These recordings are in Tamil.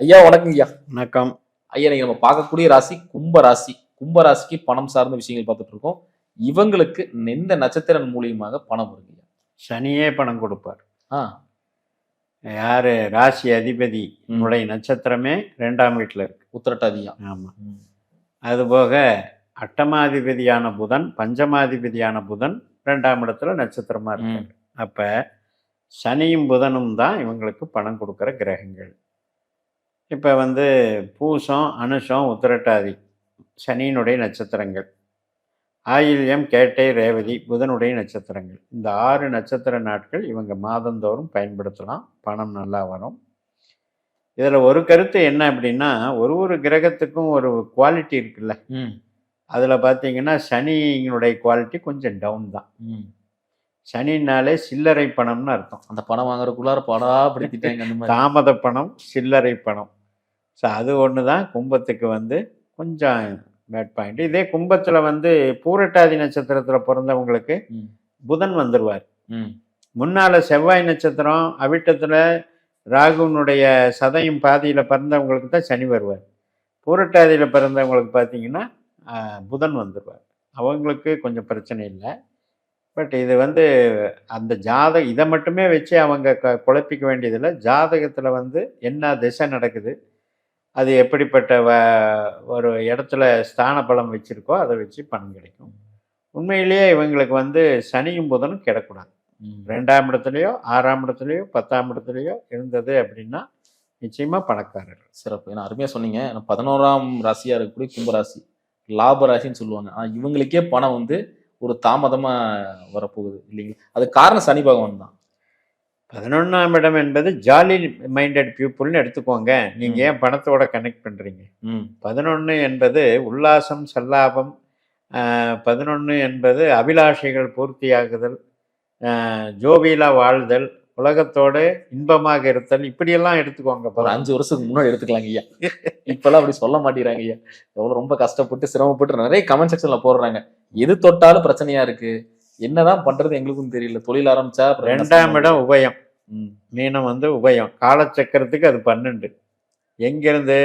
ஐயா வணக்கம் ஐயா. வணக்கம். ஐயா நீங்க நம்ம பார்க்கக்கூடிய ராசி கும்ப ராசி. கும்ப ராசிக்கு பணம் சார்ந்த விஷயங்கள் பார்த்துட்டு இருக்கோம். இவங்களுக்கு எந்த நட்சத்திரம் மூலியமாக பணம் வருது? சனியே பணம் கொடுப்பார். ஆ. யாரு? ராசி அதிபதி உடைய நட்சத்திரமே 2ஆம் வீட்டில் இருக்கு. உத்திரட்டாதியா. ஆமாம். அதுபோக அட்டமாதிபதியான புதன், பஞ்சமாதிபதியான புதன் 2ஆம் இடத்துல நட்சத்திரமா இருக்கு. அப்ப சனியும் புதனும் தான் இவங்களுக்கு பணம் கொடுக்குற கிரகங்கள். இப்போ பூசம், அனுஷம், உத்திரட்டாதி சனியினுடைய நட்சத்திரங்கள். ஆயில்யம், கேட்டை, ரேவதி புதனுடைய நட்சத்திரங்கள். இந்த 6 நட்சத்திர நாட்கள் இவங்க மாதந்தோறும் பயன்படுத்தலாம். பணம் நல்லா வரும். இதில் ஒரு கருத்து என்ன அப்படின்னா, ஒரு கிரகத்துக்கும் ஒரு குவாலிட்டி இருக்குல்ல. அதில் பார்த்தீங்கன்னா சனியினுடைய குவாலிட்டி கொஞ்சம் டவுன் தான். சனினாலே சில்லறை பணம்னு அர்த்தம். அந்த பணம் வாங்குறதுக்குள்ளார படா பிடிக்கிட்டாங்க. தாமத பணம், சில்லறை பணம். ஸோ அது ஒன்று தான் கும்பத்துக்கு கொஞ்சம் பேட் பாயிண்ட். இதே கும்பத்தில் பூரட்டாதி நட்சத்திரத்தில் பிறந்தவங்களுக்கு புதன் வந்துடுவார். முன்னால் செவ்வாய் நட்சத்திரம், அவிட்டத்தில் ராகுனுடைய சதயம் பாதியில் பிறந்தவங்களுக்கு தான் சனி வருவார். பூரட்டாதியில் பிறந்தவங்களுக்கு பார்த்தீங்கன்னா புதன் வந்துடுவார். அவங்களுக்கு கொஞ்சம் பிரச்சனை இல்லை. பட் இது அந்த இதை மட்டுமே வச்சு அவங்க குழப்பிக்க வேண்டியதில்லை. ஜாதகத்தில் என்ன திசை நடக்குது, அது எப்படிப்பட்ட ஒரு இடத்துல ஸ்தான பலம் வச்சுருக்கோ அதை வச்சு பணம் கிடைக்கும். உண்மையிலேயே இவங்களுக்கு சனியும் புதனும் கிடக்கூடாது. 2ஆம் இடத்துலையோ 6ஆம் இடத்துலையோ 10ஆம் இடத்துலையோ இருந்தது அப்படின்னா நிச்சயமாக பணக்காரர். சிறப்பு. ஏன்னா அருமையாக சொன்னீங்க. 11ஆம் ராசியாக இருக்கக்கூடிய கும்பராசி லாப ராசின்னு சொல்லுவாங்க. ஆனால் இவங்களுக்கே பணம் ஒரு தாமதமாக வரப்போகுது இல்லைங்களா? அது காரணம் சனி பகவான் தான். 11ஆம் இடம் என்பது ஜாலி மைண்டட் பீப்புள்னு எடுத்துக்கோங்க. நீங்கள் ஏன் பணத்தோட கனெக்ட் பண்ணுறீங்க? 11 என்பது உல்லாசம், சல்லாபம். 11 என்பது அபிலாஷைகள் பூர்த்தியாகுதல், ஜோவிலா வாழ்தல், உலகத்தோடு இன்பமாக இருத்தல். இப்படியெல்லாம் எடுத்துக்கோங்க. 5 வருஷத்துக்கு முன்னாடி எடுத்துக்கலாங்க ஐயா. இப்பெல்லாம் அப்படி சொல்ல மாட்டேங்கிறாங்க ஐயா. எவ்வளோ ரொம்ப கஷ்டப்பட்டு சிரமப்பட்டு நிறைய கமெண்ட் செக்ஷன்ல போடுறாங்க. எது தொட்டாலும் பிரச்சனையா இருக்கு, என்னதான் பண்றது எங்களுக்கும் தெரியல. தொழில் ஆரம்பிச்சா 2ஆம் இடம் உபயம். மீனம் உபயம். காலச்சக்கரத்துக்கு அது 12. எங்கிருந்து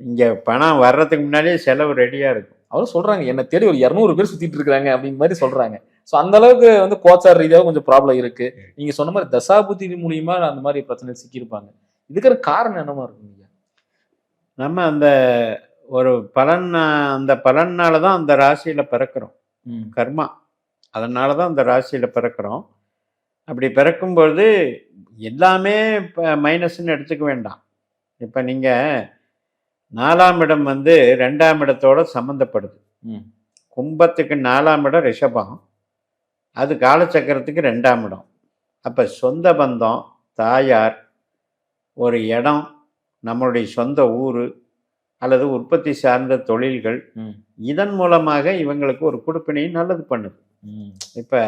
இங்க பணம் வர்றதுக்கு முன்னாடியே செலவு ரெடியா இருக்கும். அவரும் சொல்றாங்க என்ன தேடி ஒரு 200 பேர் சுத்திட்டு இருக்காங்க அப்படிங்கிற மாதிரி சொல்றாங்க. ஸோ அந்த அளவுக்கு கோச்சார் ரீதியாக கொஞ்சம் ப்ராப்ளம் இருக்கு. நீங்க சொன்ன மாதிரி தசாபுத்தி மூலியமா அந்த மாதிரி பிரச்சனை சிக்கியிருப்பாங்க. இதுக்கு காரணம் என்னமா இருக்குங்க? நம்ம அந்த ஒரு பலன், அந்த பலனால தான் அந்த ராசியில பிறக்கிறோம். கர்மா, அதனால தான் அந்த ராசியில் பிறக்கிறோம். அப்படி பிறக்கும்பொழுது எல்லாமே இப்போ மைனஸ்ன்னு எடுத்துக்க வேண்டாம். இப்போ நீங்கள் 4ஆம் இடம் 2ஆம் இடத்தோட சம்மந்தப்படுது. கும்பத்துக்கு 4ஆம் இடம் ரிஷபம், அது காலச்சக்கரத்துக்கு 2ஆம் இடம். அப்போ சொந்த பந்தம், தாயார், ஒரு இடம், நம்மளுடைய சொந்த ஊர் அல்லது உற்பத்தி சார்ந்த தொழில்கள், இதன் மூலமாக இவங்களுக்கு ஒரு கொடுப்பினை நல்லது பண்ணுது. இப்போ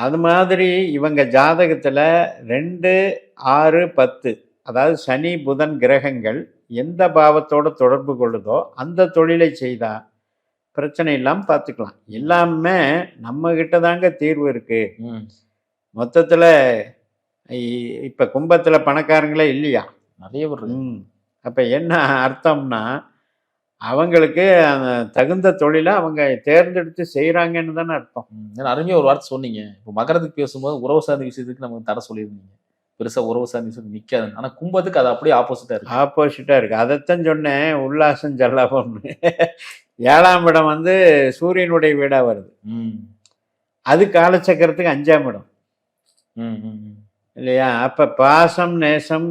அது மாதிரி இவங்க ஜாதகத்தில் 2, 6, 10 அதாவது சனி புதன் கிரகங்கள் எந்த பாவத்தோடு தொடர்பு கொள்ளுதோ அந்த தொழிலை செய்தால் பிரச்சனை இல்லாமல் பார்த்துக்கலாம். எல்லாமே நம்ம கிட்ட தாங்க தீர்வு இருக்கு. மொத்தத்தில் இப்போ கும்பத்தில் பணக்காரங்களே இல்லையா? நிறைய பேர். அப்போ என்ன அர்த்தம்னா, அவங்களுக்கு தகுந்த தொழிலை அவங்க தேர்ந்தெடுத்து செய்கிறாங்கன்னு தானே அர்த்தம். அருமையாக ஒரு வார்த்தை சொன்னீங்க. இப்போ மகரத்துக்கு பேசும்போது உறவு சார்ந்த விஷயத்துக்கு நமக்கு தடை சொல்லியிருந்தீங்க. பெருசாக உறவு சார்ந்த விஷயத்துக்கு நிற்காது. ஆனால் கும்பத்துக்கு அது அப்படியே ஆப்போசிட்டாக இருக்குது. ஆப்போசிட்டாக இருக்குது. அதைத்தான் சொன்னேன், உல்லாசம் ஜல்லாபம்னு. 7ஆம் இடம் சூரியனுடைய வீடாக வருது. அது காலச்சக்கரத்துக்கு 5ஆம் இடம் இல்லையா? அப்போ பாசம், நேசம்,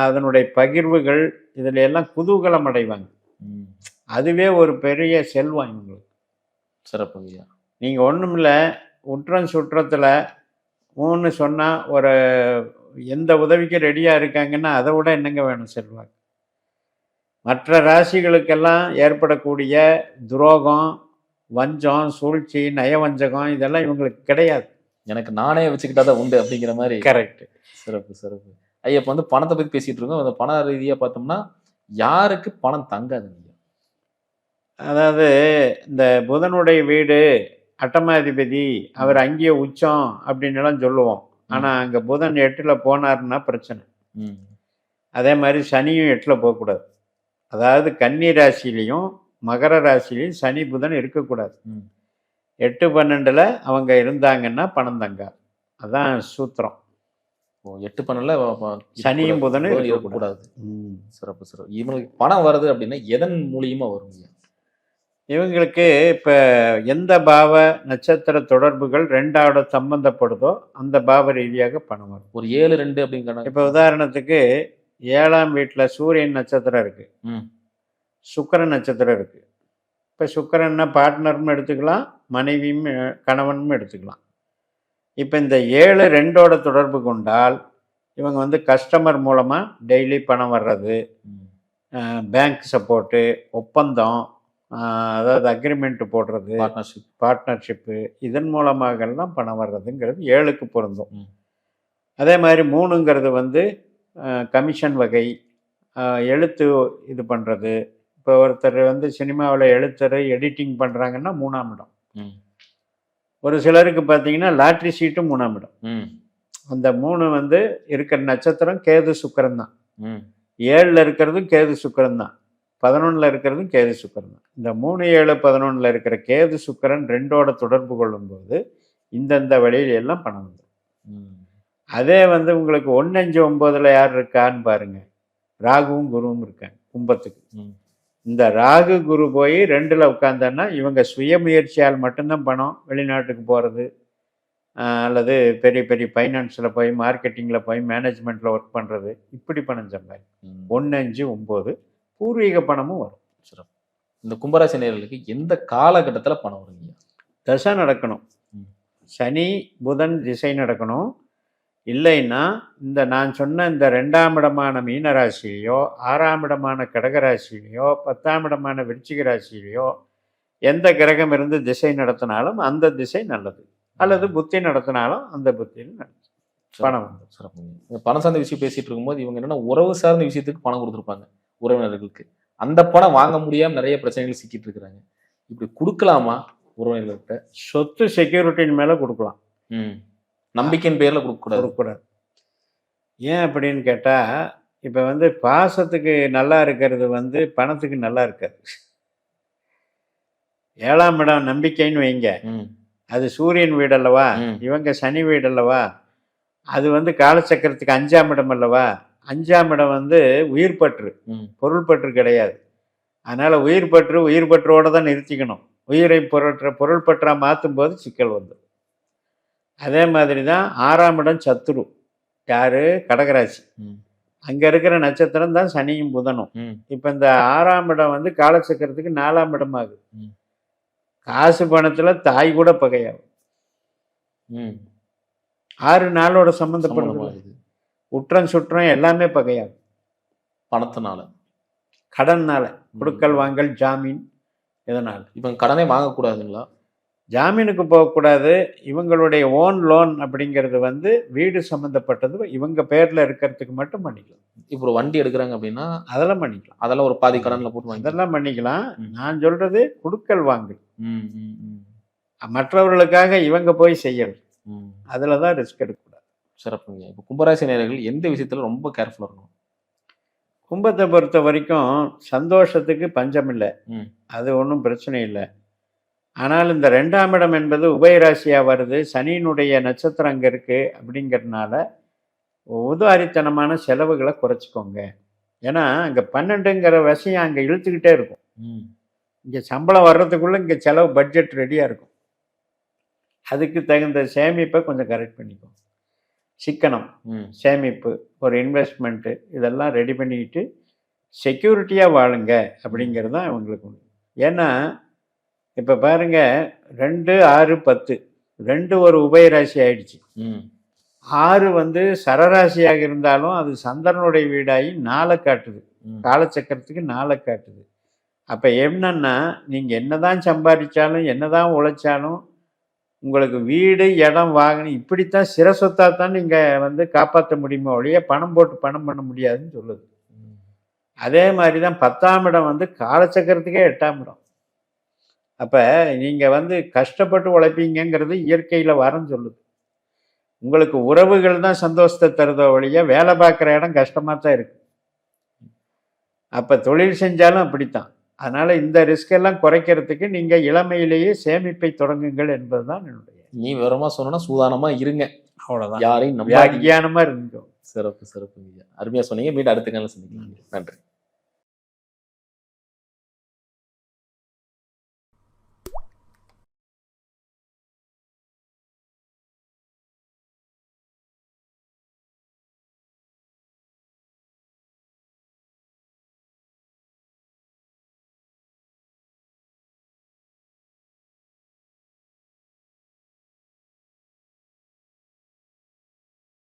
அதனுடைய பகிர்வுகள், இதில் எல்லாம் குதூகலம் அடைவாங்க. அதுவே ஒரு பெரிய செல்வம் இவங்களுக்கு. சிறப்பு ஐயா. நீங்கள் ஒன்றும் இல்லை, உற்றம் சுற்றத்தில் 3 சொன்னால் ஒரு எந்த உதவிக்கு ரெடியாக இருக்காங்கன்னா அதை விட என்னங்க வேணும் செல்வாக்கு. மற்ற ராசிகளுக்கெல்லாம் ஏற்படக்கூடிய துரோகம், வஞ்சம், சூழ்ச்சி, நயவஞ்சகம் இதெல்லாம் இவங்களுக்கு கிடையாது. எனக்கு நானே வச்சுக்கிட்டா தான் உண்டு அப்படிங்கிற மாதிரி. கரெக்ட். சிறப்பு சிறப்பு ஐயா. இப்போ பணத்தை பற்றி பேசிகிட்டு இருக்கோம். அந்த பண ரீதியாக பார்த்தோம்னா யாருக்கு பணம் தங்காது? அதாவது இந்த புதனுடைய வீடு அட்டமாதிபதி, அவர் அங்கேயே உச்சம் அப்படின்னு எல்லாம் சொல்லுவோம். ஆனால் அங்கே புதன் 8ல் போனார்னா பிரச்சனை. அதே மாதிரி சனியும் 8ல் போகக்கூடாது. அதாவது கன்னி ராசிலையும் மகர ராசிலையும் சனி புதன் இருக்கக்கூடாது. 8, 12ல் அவங்க இருந்தாங்கன்னா பணம் தங்காது. அதான் சூத்திரம். 8, 12ல சனியும் புதனும் இருக்கக்கூடாது. சிறப்பு சிறப்பு. இவங்களுக்கு பணம் வருது அப்படின்னா எதன் மூலியமா வரும்? இவங்களுக்கு இப்போ எந்த பாவ நட்சத்திர தொடர்புகள் 2ஆவோட சம்பந்தப்படுதோ அந்த பாவ ரீதியாக பணம் வரும். ஒரு 7, 2 அப்படிங்கிற. இப்போ உதாரணத்துக்கு 7ஆம் வீட்டில் சூரியன் நட்சத்திரம் இருக்கு, சுக்கிரன் நட்சத்திரம் இருக்கு. இப்போ சுக்கிரன்னா பார்ட்னரும் எடுத்துக்கலாம், மனைவியும் கணவனும் எடுத்துக்கலாம். இப்போ இந்த 7, 2ஓட தொடர்பு கொண்டால் இவங்க வந்து கஸ்டமர் மூலமாக டெய்லி பணம் வர்றது, பேங்க் சப்போர்ட்டு, ஒப்பந்தம், அதாவது அக்ரிமெண்ட் போடுறது, பார்ட்னர்ஷிப்பு, இதன் மூலமாகலாம் பணம் வர்றதுங்கிறது 7க்கு பொருந்தும். அதே மாதிரி 3ங்கிறது வந்து கமிஷன் வகை, எழுத்து இது பண்ணுறது. இப்போ ஒருத்தர் வந்து சினிமாவில் எழுத்தர் எடிட்டிங் பண்ணுறாங்கன்னா 3ஆம் இடம். ஒரு சிலருக்கு பார்த்தீங்கன்னா லாட்ரி சீட்டும் 3ஆம் இடம். அந்த 3 வந்து இருக்கிற நட்சத்திரம் கேது சுக்கிரன் தான். 7ல் இருக்கிறதும் கேது சுக்கிரன் தான், 11ல் இருக்கிறதும் கேது சுக்கிரன் தான். இந்த 3, 7, 11ல் இருக்கிற கேது சுக்கிரன் 2ஓட தொடர்பு கொள்ளும்போது இந்தந்த வழியில எல்லாம் பணம் வந்துடும். அதே வந்து உங்களுக்கு 1, 5, 9ல் யார் இருக்கான்னு பாருங்க, ராகுவும் குருவும் இருக்காங்க கும்பத்துக்கு. இந்த ராகு குரு போய் 2ல் உட்காந்தான்னா இவங்க சுயமுயற்சியால் மட்டும்தான் பணம், வெளிநாட்டுக்கு போகிறது அல்லது பெரிய பெரிய ஃபைனான்ஸில் போய் மார்க்கெட்டிங்கில் போய் மேனேஜ்மெண்ட்டில் ஒர்க் பண்ணுறது, இப்படி பணம் சம்பாதி. 1, 5, 9 பூர்வீக பணமும் வரும். சிறப்பு. இந்த கும்பராசி நேயர்களுக்கு எந்த காலகட்டத்தில் பணம் வருங்க? தசை நடக்கணும், சனி புதன் திசை நடக்கணும். இல்லைன்னா இந்த நான் சொன்ன இந்த 2ஆம் இடமான மீன ராசியிலையோ, 6ஆம் இடமான கடகராசியிலையோ, 10ஆம் இடமான விருச்சிக ராசியிலையோ எந்த கிரகம் இருந்து திசை நடத்தினாலும் அந்த திசை நல்லது, அல்லது புத்தி நடத்தினாலும் அந்த புத்தியில் நடக்கும். பணம் வந்து சிறப்பு. பணம் சார்ந்த விஷயம் பேசிட்டு இருக்கும்போது இவங்க என்னன்னா உறவு சார்ந்த விஷயத்துக்கு பணம் கொடுத்துருப்பாங்க உறவினர்களுக்கு. அந்த பணம் வாங்க முடியாம நிறைய பிரச்சனைகள் சிக்கிட்டு இருக்கிறாங்க. இப்படி கொடுக்கலாமா உறவினர்கள்ட்ட? சொத்து செக்யூரிட்டியின் மேல கொடுக்கலாம், நம்பிக்கையின் பேர்ல கொடுக்கக்கூடாது. ஏன் அப்படின்னு கேட்டா, இப்ப வந்து பாசத்துக்கு நல்லா இருக்கிறது வந்து பணத்துக்கு நல்லா இருக்காது. 7ஆம் இடம் நம்பிக்கைன்னு வைங்க, அது சூரியன் வீடு அல்லவா, இவங்க சனி வீடு அல்லவா, அது வந்து காலச்சக்கரத்துக்கு 5ஆம் இடம் அல்லவா. 5ஆம் இடம் வந்து உயிர் பற்று, பொருள் பற்று கிடையாது. அதனால உயிர் பற்றோட தான் நிறுத்திக்கணும். உயிரை பொருள் பற்றா மாற்றும் போது சிக்கல் வந்துடும். அதே மாதிரி தான் 6ஆம் இடம் சத்துரு, யாரு, கடகராசி. அங்க இருக்கிற நட்சத்திரம் தான் சனியும் புதனும். இப்ப இந்த 6ஆம் இடம் வந்து காலச்சக்கரத்துக்கு 4ஆம் இடம் ஆகுது. காசு பணத்துல தாய் கூட பகையாகும். 6 நாளோட சம்பந்தப்படுது. உற்றம் சுற்றம் எல்லாமே பகையாகும். பணத்தினால, கடன்னால, கொடுக்கல் வாங்கல், ஜாமீன், இதனால். இப்ப கடனே வாங்கக்கூடாதுங்களா? ஜாமீனுக்கு போகக்கூடாது. இவங்களுடைய ஓன் லோன் அப்படிங்கிறது வந்து வீடு சம்மந்தப்பட்டது, இவங்க பேர்ல இருக்கிறதுக்கு மட்டும் பண்ணிக்கலாம். இப்போ ஒரு வண்டி எடுக்கிறாங்க அப்படின்னா அதெல்லாம் பண்ணிக்கலாம். அதெல்லாம் ஒரு பாதி கடன்ல போட்டு அதெல்லாம் பண்ணிக்கலாம். நான் சொல்றது குடுக்கல் வாங்கல், மற்றவர்களுக்காக இவங்க போய் செய்யறது, அதுலதான் ரிஸ்க் எடுக்கக்கூடாது. சிறப்புங்க. இப்போ கும்பராசி நேயர்கள் எந்த விஷயத்துல ரொம்ப கேர்ஃபுல்லா இருக்கணும்? கும்பத்தை பொறுத்த வரைக்கும் சந்தோஷத்துக்கு பஞ்சம் இல்லை, அது ஒன்றும் பிரச்சனை இல்லை. ஆனால் இந்த 2ஆம் இடம் என்பது உபயராசியாக வருது, சனியினுடைய நட்சத்திரம் அங்கே இருக்குது. அப்படிங்கிறதுனால உதாரித்தனமான செலவுகளை குறைச்சிக்கோங்க. ஏன்னா அங்கே 12ங்கிற விஷயம் அங்கே இழுத்துக்கிட்டே இருக்கும். இங்கே சம்பளம் வர்றதுக்குள்ளே இங்கே செலவு பட்ஜெட் ரெடியாக இருக்கும். அதுக்கு தகுந்த சேமிப்பை கொஞ்சம் கரெக்ட் பண்ணிக்கோ. சிக்கனம், சேமிப்பு, ஒரு இன்வெஸ்ட்மெண்ட்டு, இதெல்லாம் ரெடி பண்ணிக்கிட்டு செக்யூரிட்டியாக வாழுங்க அப்படிங்கிறது தான் இவங்களுக்கு உண்டு. ஏன்னா இப்போ பாருங்க, 2, 6, 10 2 ஒரு உபயராசி ஆயிடுச்சு. 6 வந்து சரராசியாக இருந்தாலும் அது சந்திரனுடைய வீடாகி 4 காட்டுது, காலச்சக்கரத்துக்கு 4 காட்டுது. அப்போ என்னன்னா, நீங்கள் என்னதான் சம்பாதிச்சாலும் என்னதான் உழைச்சாலும் உங்களுக்கு வீடு, இடம், வாகனம் இப்படித்தான் சிரசொத்தாக தான் நீங்கள் வந்து காப்பாற்ற முடியுமோ ஒழிய பணம் போட்டு பணம் பண்ண முடியாதுன்னு சொல்லுது. அதே மாதிரி தான் 10ஆம் இடம் வந்து காலச்சக்கரத்துக்கே 8ஆம் இடம். அப்போ நீங்கள் வந்து கஷ்டப்பட்டு உழைப்பீங்கிறது இயற்கையில் வரன்னு சொல்லுது. உங்களுக்கு உறவுகள் தான் சந்தோஷத்தை தருதோ ஒழிய வேலை பார்க்குற இடம் கஷ்டமாக தான் இருக்குது. அப்போ தொழில் செஞ்சாலும் அப்படித்தான். அதனால இந்த ரிஸ்க் எல்லாம் குறைக்கிறதுக்கு நீங்க இளமையிலேயே சேமிப்பை தொடங்குங்கள் என்பதுதான் என்னுடைய. நீ விவரமா சொன்னா சூதானமா இருங்க, அவ்வளவுதான். யாரையும் நம்பாதீங்க. வியாக்கியானமா இருந்தோம். சிறப்பு சிறப்பு. அருமையா சொன்னீங்க. மீண்டும் அடுத்த காலம் சந்திக்கலாம். நன்றி.